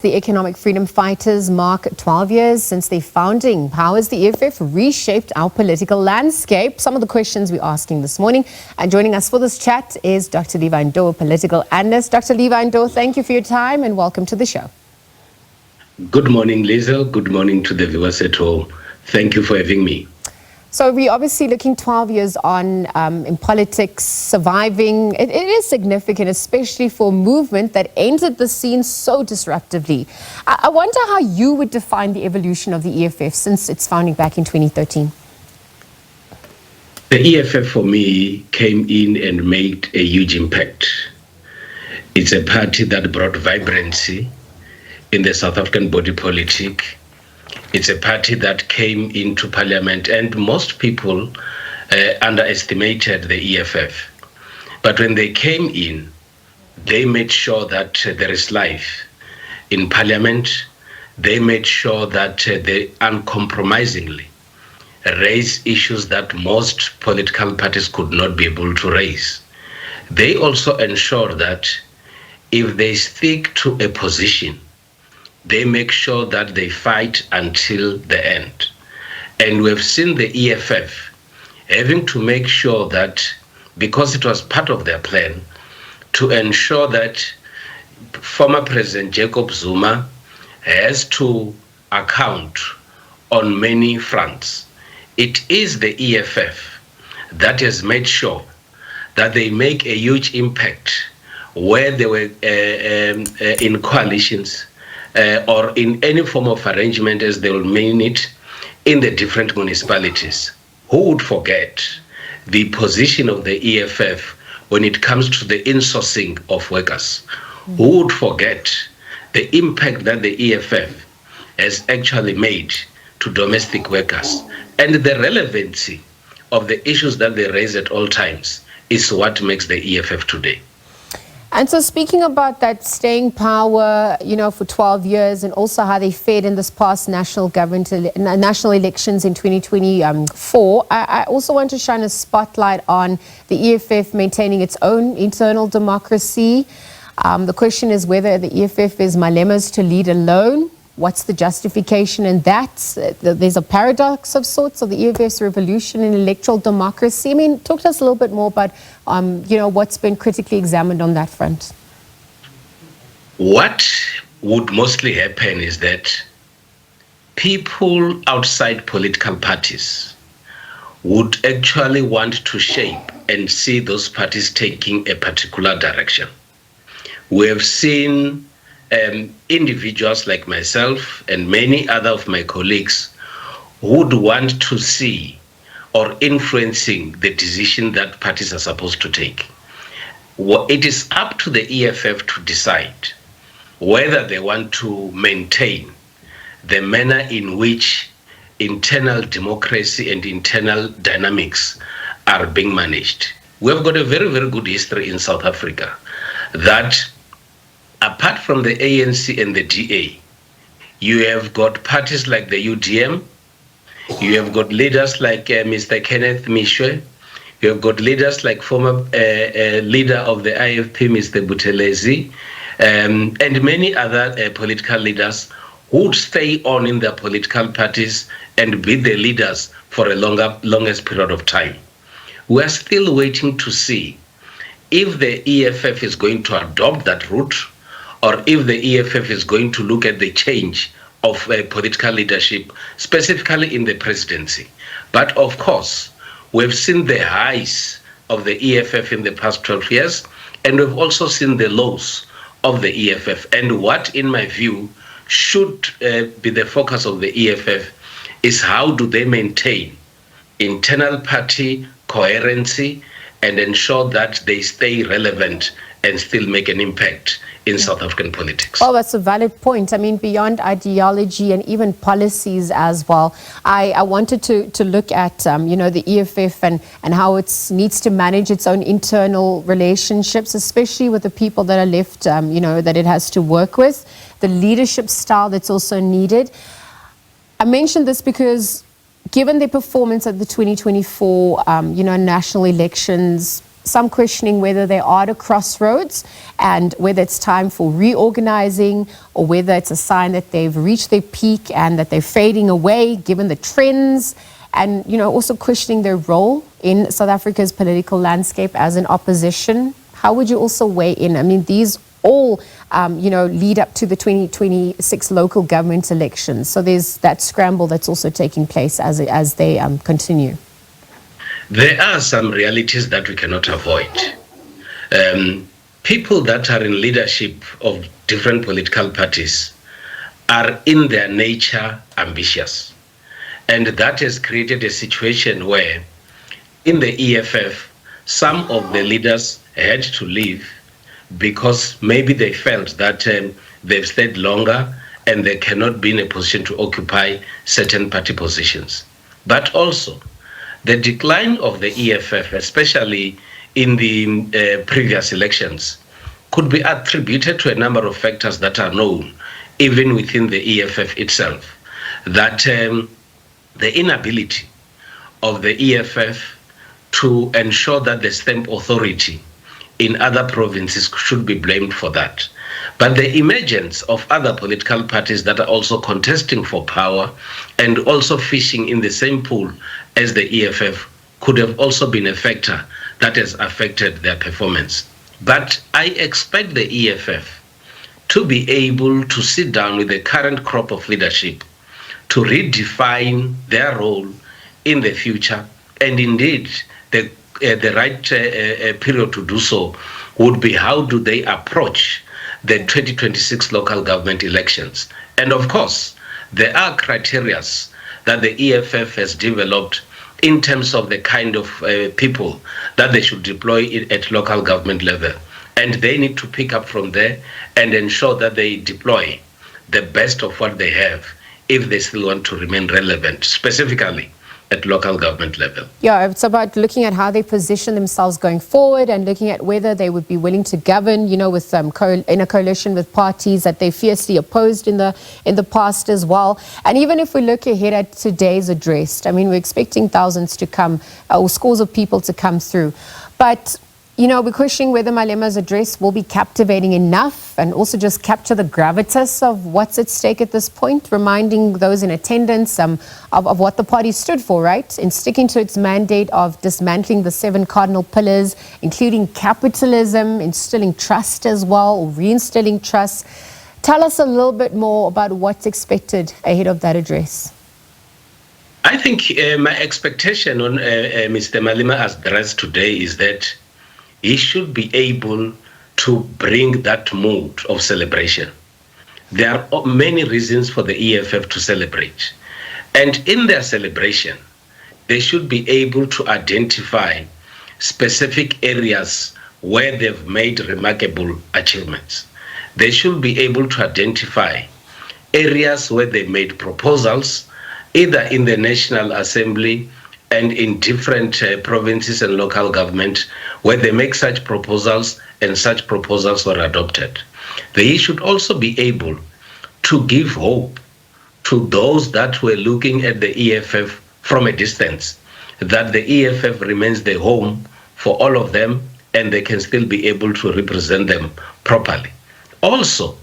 The economic freedom fighters mark 12 years since their founding. How has the EFF reshaped our political landscape? Some of the questions we're asking this morning. And joining us for this chat is Dr. Levy Ndou, a political analyst. Dr. Levy Ndou, thank you for your time and welcome to the show. Good morning, Lisa. Good morning to the viewers at home. Thank you for having me. So we're obviously looking 12 years on in politics, surviving. It is significant, especially for a movement that entered the scene so disruptively. I wonder how you would define the evolution of the EFF since its founding back in 2013. The EFF for me came in and made a huge impact. It's a party that brought vibrancy in the South African body politic. It's a party that came into parliament, and most people underestimated the EFF. But when they came in, they made sure that there is life in parliament. They made sure that they uncompromisingly raise issues that most political parties could not be able to raise. They also ensure that if they stick to a position, they make sure that they fight until the end. And we've seen the EFF having to make sure that, because it was part of their plan, to ensure that former President Jacob Zuma has to account on many fronts. It is the EFF that has made sure that they make a huge impact where they were in coalitions, or in any form of arrangement, as they will mean it, in the different municipalities. Who would forget the position of the EFF when it comes to the insourcing of workers? Who would forget the impact that the EFF has actually made to domestic workers? And the relevancy of the issues that they raise at all times is what makes the EFF today. And so speaking about that staying power, for 12 years, and also how they fared in this past national elections in 2024, I also want to shine a spotlight on the EFF maintaining its own internal democracy. The question is whether the EFF is Malema's to lead alone. What's the justification in that? There's a paradox of sorts of the EFF's revolution in electoral democracy. I mean, talk to us a little bit more about, what's been critically examined on that front. What would mostly happen is that people outside political parties would actually want to shape and see those parties taking a particular direction. We have seen individuals like myself and many other of my colleagues would want to see or influencing the decision that parties are supposed to take. It is up to the EFF to decide whether they want to maintain the manner in which internal democracy and internal dynamics are being managed. We have got a very, very good history in South Africa that, apart from the ANC and the DA, you have got parties like the UDM, you have got leaders like Mr. Kenneth Mishwe, you have got leaders like former leader of the IFP, Mr. Buthelezi, and many other political leaders who would stay on in their political parties and be the leaders for a longest period of time. We are still waiting to see if the EFF is going to adopt that route, or if the EFF is going to look at the change of political leadership, specifically in the presidency. But of course, we've seen the highs of the EFF in the past 12 years, and we've also seen the lows of the EFF. And what, in my view, should be the focus of the EFF is how do they maintain internal party coherency and ensure that they stay relevant and still make an impact in South African politics. Oh, that's a valid point. I mean, beyond ideology and even policies as well, I wanted to look at, the EFF and how it needs to manage its own internal relationships, especially with the people that are left, that it has to work with, the leadership style that's also needed. I mentioned this because given their performance at the 2024, national elections, some questioning whether they are at a crossroads and whether it's time for reorganizing or whether it's a sign that they've reached their peak and that they're fading away given the trends, and, you know, also questioning their role in South Africa's political landscape as an opposition. How would you also weigh in? I mean, these all, you know, lead up to the 2026 local government elections. So there's that scramble that's also taking place as they continue. There are some realities that we cannot avoid. People that are in leadership of different political parties are in their nature ambitious. And that has created a situation where in the EFF, some of the leaders had to leave because maybe they felt that they've stayed longer and they cannot be in a position to occupy certain party positions. But also, the decline of the EFF, especially in the previous elections, could be attributed to a number of factors that are known, even within the EFF itself, that the inability of the EFF to ensure that the stamp authority in other provinces should be blamed for that. But the emergence of other political parties that are also contesting for power and also fishing in the same pool as the EFF could have also been a factor that has affected their performance. But I expect the EFF to be able to sit down with the current crop of leadership to redefine their role in the future, and indeed the right period to do so would be how do they approach the 2026 local government elections. And of course, there are criteria that the EFF has developed in terms of the kind of people that they should deploy at local government level. And they need to pick up from there and ensure that they deploy the best of what they have if they still want to remain relevant, specifically at local government level. Yeah, it's about looking at how they position themselves going forward and looking at whether they would be willing to govern, you know, with in a coalition with parties that they fiercely opposed in the past as well. And even if we look ahead at today's address, I mean, we're expecting thousands to come, or scores of people to come through. But you know, we're questioning whether Malema's address will be captivating enough and also just capture the gravitas of what's at stake at this point, reminding those in attendance of what the party stood for, right? In sticking to its mandate of dismantling the 7 cardinal pillars, including capitalism, instilling trust as well, or reinstilling trust. Tell us a little bit more about what's expected ahead of that address. I think my expectation on Mr. Malema's address today is that he should be able to bring that mood of celebration. There are many reasons for the EFF to celebrate. And in their celebration, they should be able to identify specific areas where they've made remarkable achievements. They should be able to identify areas where they made proposals, either in the National Assembly and in different provinces and local government, where they make such proposals and such proposals were adopted. They should also be able to give hope to those that were looking at the EFF from a distance, that the EFF remains the home for all of them and they can still be able to represent them properly. Also,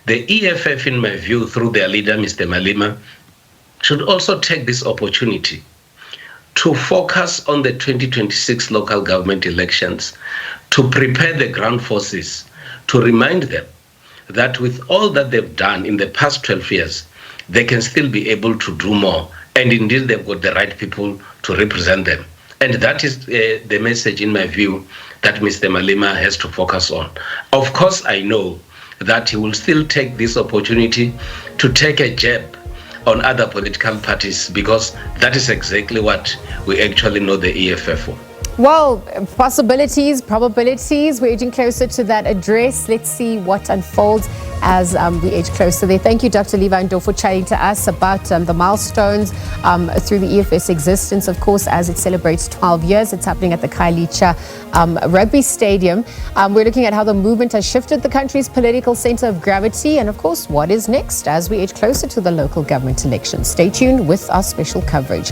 the EFF, in my view, through their leader, Mr. Malema, should also take this opportunity to focus on the 2026 local government elections, to prepare the ground forces, to remind them that with all that they've done in the past 12 years, they can still be able to do more. And indeed, they've got the right people to represent them. And that is the message, in my view, that Mr. Malema has to focus on. Of course, I know that he will still take this opportunity to take a jab on other political parties, because that is exactly what we actually know the EFF for. Well, possibilities, probabilities, we're edging closer to that address. Let's see what unfolds as we edge closer there. Thank you, Dr. Levy Ndou, for chatting to us about the milestones through the EFF's existence, of course, as it celebrates 12 years. It's happening at the Khayelitsha Rugby Stadium. We're looking at how the movement has shifted the country's political center of gravity and, of course, what is next as we edge closer to the local government elections. Stay tuned with our special coverage.